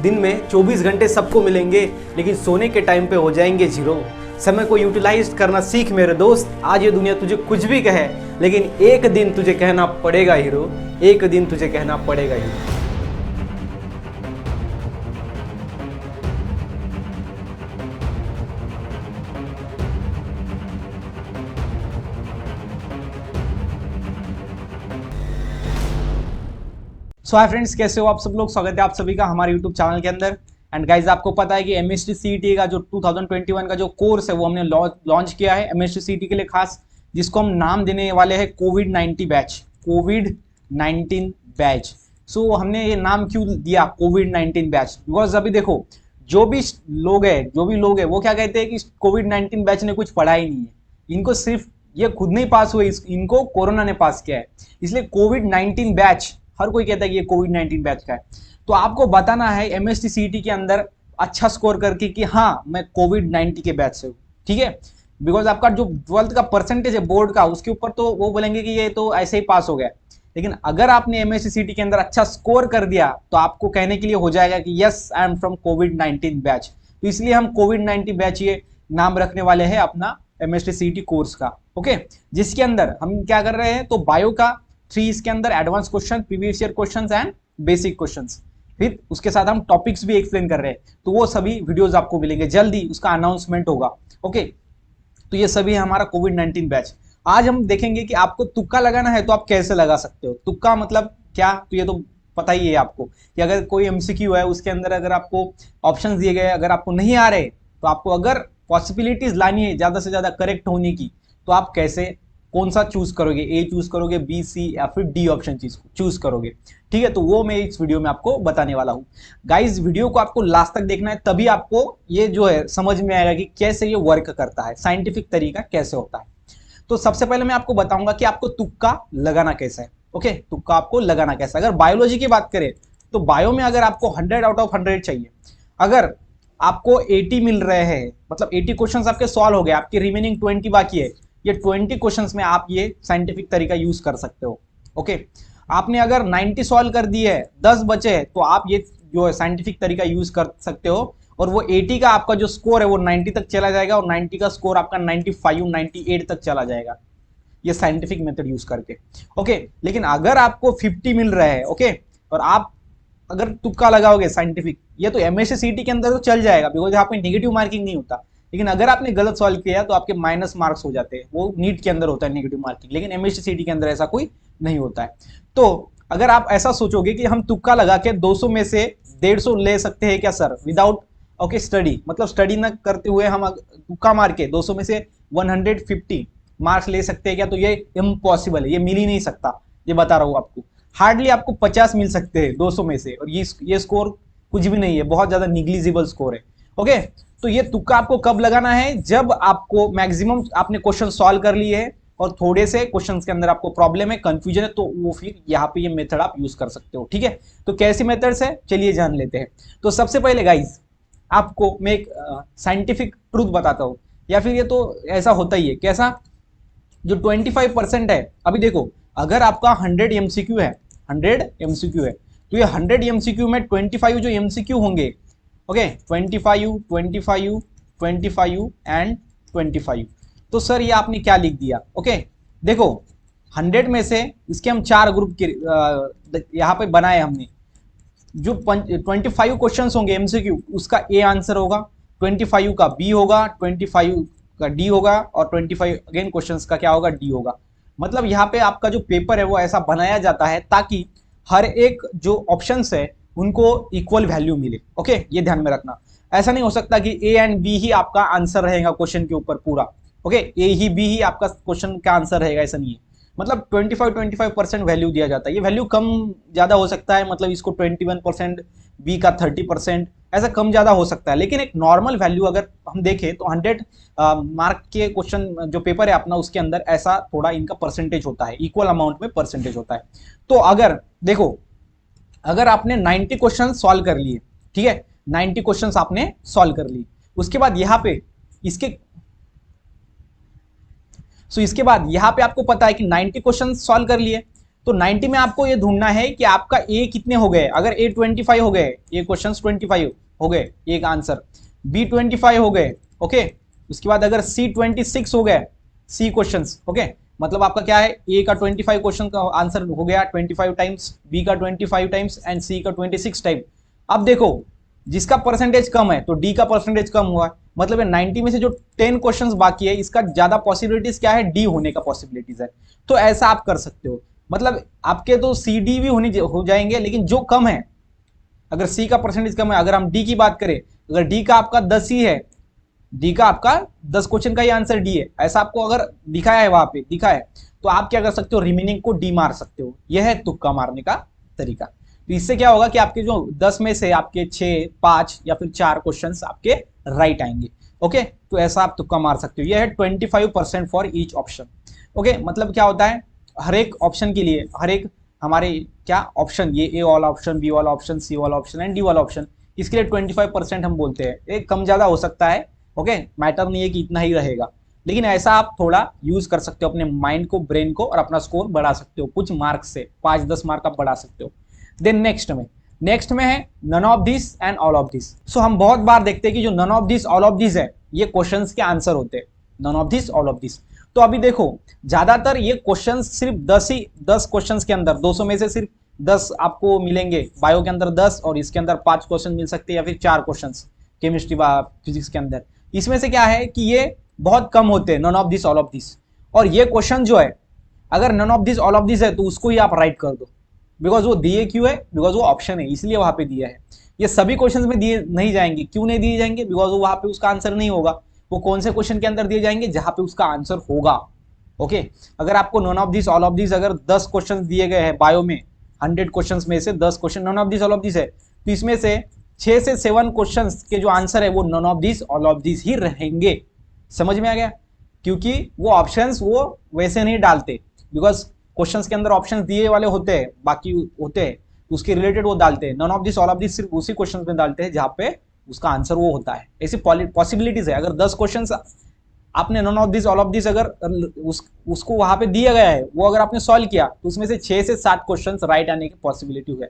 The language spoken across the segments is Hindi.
दिन में 24 घंटे सबको मिलेंगे, लेकिन सोने के टाइम पे हो जाएंगे जीरो। समय को यूटिलाइज करना सीख मेरे दोस्त। आज ये दुनिया तुझे कुछ भी कहे, लेकिन एक दिन तुझे कहना पड़ेगा हीरो, एक दिन तुझे कहना पड़ेगा हीरो। सो हाय फ्रेंड्स, कैसे हो आप सब लोग। स्वागत है आप सभी का हमारे यूट्यूब चैनल के अंदर। एंड गाइज, आपको पता है कि एमएसटी सीईटी का जो 2021 का जो कोर्स है वो हमने लॉन्च किया है एमएसटी सीईटी के लिए खास, जिसको हम नाम देने वाले हैं कोविड-19 बैच। कोविड-19 बैच। सो हमने ये नाम क्यों दिया कोविड-19 बैच? बिकॉज अभी देखो, जो भी लोग है वो क्या कहते हैं कि कोविड-19 बैच ने कुछ पढ़ा ही नहीं है, इनको सिर्फ ये खुद नहीं पास हुए, इनको कोरोना ने पास किया है। इसलिए कोविड-19 बैच हर कोई कहता है कि ये कोविड-19 बैच का है। तो आपको बताना है एमएसटी सीईटी के अंदर अच्छा स्कोर करके कि हाँ मैं कोविड-19 के बैच से हूँ, ठीक है। बिकॉज आपका जो 12th का परसेंटेज है बोर्ड का, उसके ऊपर तो वो बोलेंगे कि ये तो ऐसे ही पास हो गया, लेकिन अगर आपने एमएसटी सीईटी के अंदर अच्छा स्कोर कर दिया तो आपको कहने के लिए हो जाएगा कि yes I am from covid batch. तो इसलिए हम कोविड-19 बैच ये नाम रखने वाले हैं अपना एमएसटी सीईटी कोर्स का, ओके। जिसके अंदर हम क्या कर रहे हैं, तो बायो का 3 इसके अंदर advance question, previous year questions and basic questions, फिर उसके साथ हम टॉपिक्स भी एक्सप्लेन कर रहे हैं। तो वो सभी वीडियोस आपको मिलेंगे, जल्दी उसका अनाउंसमेंट होगा, ओके। तो ये सभी है हमारा कोविड-19 बैच। आज हम देखेंगे कि आपको तुक्का लगाना है तो आप कैसे लगा सकते हो। तुक्का मतलब क्या, तो ये तो पता ही है आपको कि अगर कोई एमसीक्यू है उसके अंदर अगर आपको ऑप्शंस दिए गए, अगर आपको नहीं आ रहे, तो आपको अगर पॉसिबिलिटीज लानी है ज्यादा से ज्यादा करेक्ट होने की, तो आप कैसे कौन सा चूज करोगे, ए चूज करोगे, बी, सी या फिर डी ऑप्शन चूज करोगे, ठीक है। तो वो मैं इस वीडियो में आपको बताने वाला हूँ। गाइज, वीडियो को आपको लास्ट तक देखना है, तभी आपको ये जो है समझ में आएगा कि कैसे ये वर्क करता है, साइंटिफिक तरीका कैसे होता है। तो सबसे पहले मैं आपको बताऊंगा कि आपको तुक्का लगाना कैसा है, ओके। तुक्का आपको लगाना कैसा है। अगर बायोलॉजी की बात करें तो बायो में अगर आपको 100 आउट ऑफ 100 चाहिए, अगर आपको 80 मिल रहे हैं, मतलब 80 क्वेश्चन आपके सॉल्व हो गए, आपके रिमेनिंग 20 बाकी है, ये 20 क्वेश्चंस में आप ये साइंटिफिक तरीका यूज कर सकते हो, ओके। आपने अगर 90 सॉल्व कर दिए है, 10 बचे हैं, तो आप ये जो है साइंटिफिक तरीका यूज कर सकते हो, और वो 80 का आपका जो स्कोर है वो 90 तक चला जाएगा, और 90 का स्कोर आपका 95, 98 तक चला जाएगा, ये साइंटिफिक मेथड यूज करके, ओके। लेकिन अगर आपको 50 मिल रहा है, ओके, और आप अगर तुक्का लगाओगे साइंटिफिक, ये तो एमएससी सीईटी के अंदर तो चल जाएगा, बिकॉज यहाँ पे नेगेटिव मार्किंग नहीं होता। लेकिन अगर आपने गलत सॉल्व किया तो आपके माइनस मार्क्स हो जाते हैं, वो नीट के अंदर होता है नेगेटिव मार्किंग, लेकिन एमएससी सीईटी के अंदर ऐसा कोई नहीं होता है। तो अगर आप ऐसा सोचोगे कि हम तुक्का लगा के 200 में से 150 ले सकते हैं क्या सर, विदाउट ओके स्टडी, मतलब स्टडी न करते हुए हम तुक्का मार के 200 में से 150 मार्क्स ले सकते हैं क्या? तो ये इम्पॉसिबल है, ये मिल ही नहीं सकता, ये बता रहा हूँ आपको। हार्डली आपको 50 मिल सकते हैं 200 में से, और ये स्कोर कुछ भी नहीं है, बहुत ज्यादा निग्लिजिबल स्कोर है, ओके। तो ये तुक्का आपको कब लगाना है? जब आपको मैक्सिमम आपने क्वेश्चन सॉल्व कर लिए है और थोड़े से क्वेश्चन के अंदर आपको प्रॉब्लम है, कंफ्यूजन है, तो वो फिर यहाँ पे ये मेथड आप यूज कर सकते हो, ठीक है। तो कैसी मेथड्स है, चलिए जान लेते हैं। तो सबसे पहले गाइज, आपको मैं एक साइंटिफिक ट्रूथ बताता हूँ, या फिर ये तो ऐसा होता ही है, कैसा, जो 25% है, अभी देखो, अगर आपका 100 एमसीक्यू है, 100 एमसीक्यू है, तो ये 100 एमसीक्यू में 25 जो एमसीक्यू होंगे, ओके, 25, 25, 25 एंड 25। तो सर ये आपने क्या लिख दिया, ओके। देखो 100 में से इसके हम 4 ग्रुप के यहाँ पे बनाए हमने। जो 25 क्वेश्चन होंगे एमसीक्यू, उसका ए आंसर होगा, 25 का बी होगा, 25 का डी होगा, और 25 अगेन क्वेश्चंस का क्या होगा, डी होगा। मतलब यहाँ पे आपका जो पेपर है वो ऐसा बनाया जाता है ताकि हर एक जो ऑप्शंस है उनको इक्वल वैल्यू मिले, ओके। ये ध्यान में रखना, ऐसा नहीं हो सकता कि ए एंड बी ही आपका आंसर रहेगा क्वेश्चन के ऊपर पूरा, ओके, ए ही बी ही आपका क्वेश्चन का आंसर रहेगा, ऐसा नहीं है। मतलब 25% वैल्यू दिया जाता है। ये वैल्यू कम ज्यादा हो सकता है, मतलब इसको 21%, बी का 30%, ऐसा कम ज्यादा हो सकता है, लेकिन एक नॉर्मल वैल्यू अगर हम देखें तो 100 मार्क के क्वेश्चन जो पेपर है अपना, उसके अंदर ऐसा थोड़ा इनका परसेंटेज होता है, इक्वल अमाउंट में परसेंटेज होता है। तो अगर देखो, अगर आपने 90 क्वेश्चन सॉल्व कर लिए, ठीक है, 90 क्वेश्चन आपने सॉल्व कर लिए, उसके बाद यहाँ पे इसके बाद यहाँ पे आपको पता है कि 90 क्वेश्चन सॉल्व कर लिए, तो 90 में आपको ये ढूंढना है कि आपका ए कितने हो गए। अगर ए 25 हो गए, ये क्वेश्चन 25 हो गए, एक आंसर, बी 25 हो गए, ओके, उसके बाद अगर सी 26 हो गए, सी क्वेश्चन, ओके, मतलब आपका क्या है, ए का 25 क्वेश्चन का आंसर हो गया 25 टाइम्स, बी का 25 टाइम्स एंड सी का 26 टाइम। अब देखो जिसका परसेंटेज कम है तो डी का परसेंटेज कम हुआ, मतलब 90 में से जो 10 क्वेश्चंस बाकी है इसका ज्यादा पॉसिबिलिटीज क्या है, डी होने का पॉसिबिलिटीज है। तो ऐसा आप कर सकते हो, मतलब आपके तो सी डी भी हो जाएंगे, लेकिन जो कम है, अगर सी का परसेंटेज कम है, अगर हम डी की बात करें, अगर डी का आपका 10 ही है, डी का आपका 10 क्वेश्चन का ही आंसर डी है, ऐसा आपको अगर दिखाया है, वहां पे दिखा है, तो आप क्या कर सकते हो, रिमेनिंग को डी मार सकते हो। यह है तुक्का मारने का तरीका। तो इससे क्या होगा कि आपके जो 10 में से आपके 6, 5 या फिर 4 क्वेश्चंस आपके राइट आएंगे। ओके, तो ऐसा आप तुक्का मार सकते हो। यह है 25% फॉर ईच ऑप्शन। ओके, मतलब क्या होता है, हर एक ऑप्शन के लिए, हर एक हमारे क्या ऑप्शन, ये ए वाला ऑप्शन, बी वाला ऑप्शन, सी वाला ऑप्शन एंड डी वाला ऑप्शन, इसके लिए 25% हम बोलते हैं। एक कम ज्यादा हो सकता है, ओके, मैटर नहीं है कि इतना ही रहेगा, लेकिन ऐसा आप थोड़ा यूज कर सकते हो अपने माइंड को, ब्रेन को, और अपना स्कोर बढ़ा सकते हो कुछ मार्क्स से, 5-10 मार्क आप बढ़ा सकते हो। देन नेक्स्ट में है none of this and all of this. So हम बहुत बार देखते हैं कि जो none of this all of this है, ये क्वेश्चंस के आंसर होते हैं, none of this all of this. तो अभी देखो ज्यादातर ये क्वेश्चंस सिर्फ 10 क्वेश्चंस के अंदर, 200 में से सिर्फ 10 आपको मिलेंगे, बायो के अंदर 10 और इसके अंदर 5 क्वेश्चन मिल सकते हैं, या फिर 4 क्वेश्चंस केमिस्ट्री व फिजिक्स के अंदर। इसमें से क्या है कि ये बहुत कम होते हैं, none of this all of this. और ये क्वेश्चन जो है, अगर none of this all of this है तो उसको ही आप राइट कर दो, बिकॉज वो दिए क्यों है, बिकॉज वो ऑप्शन है इसलिए वहां पे दिया है। ये सभी क्वेश्चंस में दिए नहीं जाएंगे, क्यों नहीं दिए जाएंगे, बिकॉज वो वहां पे उसका आंसर नहीं होगा। वो कौन से क्वेश्चन के अंदर दिए जाएंगे, जहां पे उसका आंसर होगा। ओके, अगर आपको none of this all of this अगर 10 क्वेश्चन दिए गए हैं बायो में, 100 क्वेश्चन में से 10 question none of this all of this है, तो इसमें से 6 से 7 क्वेश्चन के जो आंसर है वो none of this all of this ही रहेंगे। समझ में आ गया, क्योंकि वो ऑप्शंस वो वैसे नहीं डालते, बिकॉज क्वेश्चंस के अंदर ऑप्शंस दिए वाले होते हैं, बाकी होते हैं, उसके रिलेटेड वो डालते हैं। None of this all of this सिर्फ उसी क्वेश्चंस में डालते हैं जहां पे उसका आंसर वो होता है। ऐसी पॉसिबिलिटीज है। अगर 10 क्वेश्चंस आपने none of this all of this अगर उसको वहां पे दिया गया है, वो अगर आपने सॉल्व किया, तो उसमें से 6 से 7 क्वेश्चंस राइट आने की पॉसिबिलिटी है।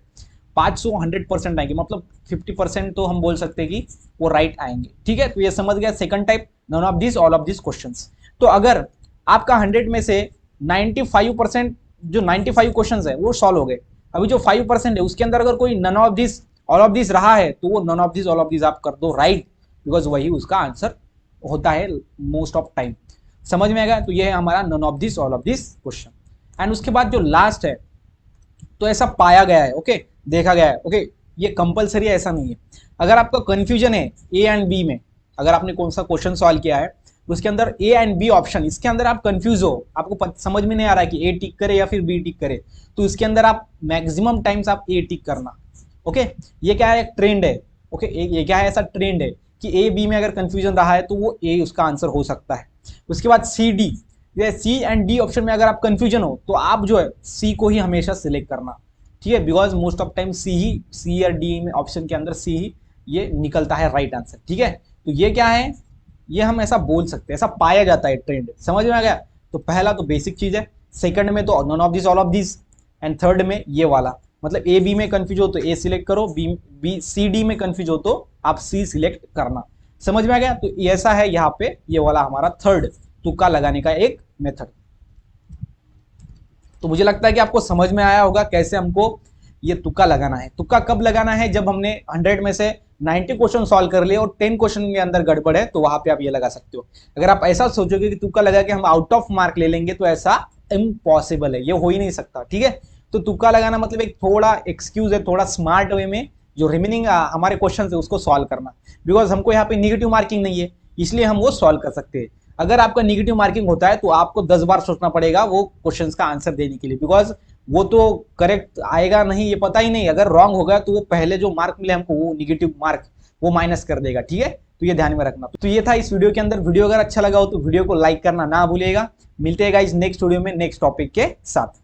500-100% आएंगे, मतलब 50% तो हम बोल सकते हैं कि वो राइट आएंगे। ठीक है, तो ये समझ गया second type, none of this all of this questions. तो अगर आपका 100 में से 95%, जो 95 क्वेश्चंस है वो सॉल्व हो गए, अभी जो 5% है उसके अंदर अगर कोई none of this all of this रहा है, तो वो none of this all of this आप कर दो राइट, बिकॉज वही उसका आंसर होता है मोस्ट ऑफ टाइम। समझ में आएगा, तो ये है हमारा none of this all of this question. And उसके बाद जो लास्ट है, तो ऐसा पाया गया है, ओके, देखा गया है, ओके, ये कंपलसरी ऐसा नहीं है। अगर आपका कंफ्यूजन है ए एंड बी में, अगर आपने कौन सा क्वेश्चन सॉल्व किया है, उसके अंदर ए एंड बी ऑप्शन, इसके अंदर आप कंफ्यूज हो, आपको समझ में नहीं आ रहा है कि ए टिक करे या फिर बी टिक करे, तो इसके अंदर आप मैक्सिमम टाइम्स आप ए टिक करना। ओके, ये क्या है, एक ट्रेंड है। ओके, ये क्या है, ऐसा ट्रेंड है कि ए बी में अगर कंफ्यूजन रहा है तो वो ए उसका आंसर हो सकता है। उसके बाद C D, C and D option में अगर आप कंफ्यूजन हो तो आप जो है सी को ही हमेशा सिलेक्ट करना। ठीक है, बिकॉज मोस्ट ऑफ टाइम सी या डी में ऑप्शन के अंदर सी ही ये निकलता है राइट आंसर। ठीक है, तो ये क्या है, ये हम ऐसा बोल सकते हैं, ऐसा पाया जाता है ट्रेंड। समझ में आ गया। तो पहला तो बेसिक चीज है, सेकंड में तो none of this all of this, and third में ये वाला, मतलब ए बी में कंफ्यूज हो तो ए सिलेक्ट करो, बी सी डी में कंफ्यूज हो तो आप सी सिलेक्ट करना। समझ में आ गया। तो ऐसा है यहाँ पे ये वाला हमारा थर्ड तुक्का लगाने का एक मेथड। तो मुझे लगता है कि आपको समझ में आया होगा कैसे हमको ये तुक्का लगाना है। तुक्का कब लगाना है, जब हमने 100 में से 90 क्वेश्चन सॉल्व कर लिए और 10 क्वेश्चन के अंदर गड़बड़ है, तो वहां पे आप ये लगा सकते हो। अगर आप ऐसा सोचोगे कि तुक्का लगा के हम आउट ऑफ मार्क ले लेंगे, तो ऐसा इम्पॉसिबल है, ये हो ही नहीं सकता। ठीक है, तो तुक्का लगाना मतलब एक थोड़ा एक्सक्यूज है, थोड़ा स्मार्ट वे में जो रिमेनिंग हमारे क्वेश्चन है उसको सॉल्व करना। बिकॉज हमको यहाँ पे निगेटिव मार्किंग नहीं है, इसलिए हम वो सॉल्व कर सकते हैं। अगर आपका निगेटिव मार्किंग होता है तो आपको 10 बार सोचना पड़ेगा वो क्वेश्चन का आंसर देने के लिए, बिकॉज वो तो करेक्ट आएगा नहीं, ये पता ही नहीं। अगर रॉन्ग होगा तो वो पहले जो मार्क मिले हमको, वो निगेटिव मार्क वो माइनस कर देगा। ठीक है, तो ये ध्यान में रखना। तो ये था इस वीडियो के अंदर। वीडियो अगर अच्छा लगा हो तो वीडियो को लाइक करना ना भूलिएगा। मिलते हैं गाइस नेक्स्ट वीडियो में नेक्स्ट टॉपिक के साथ।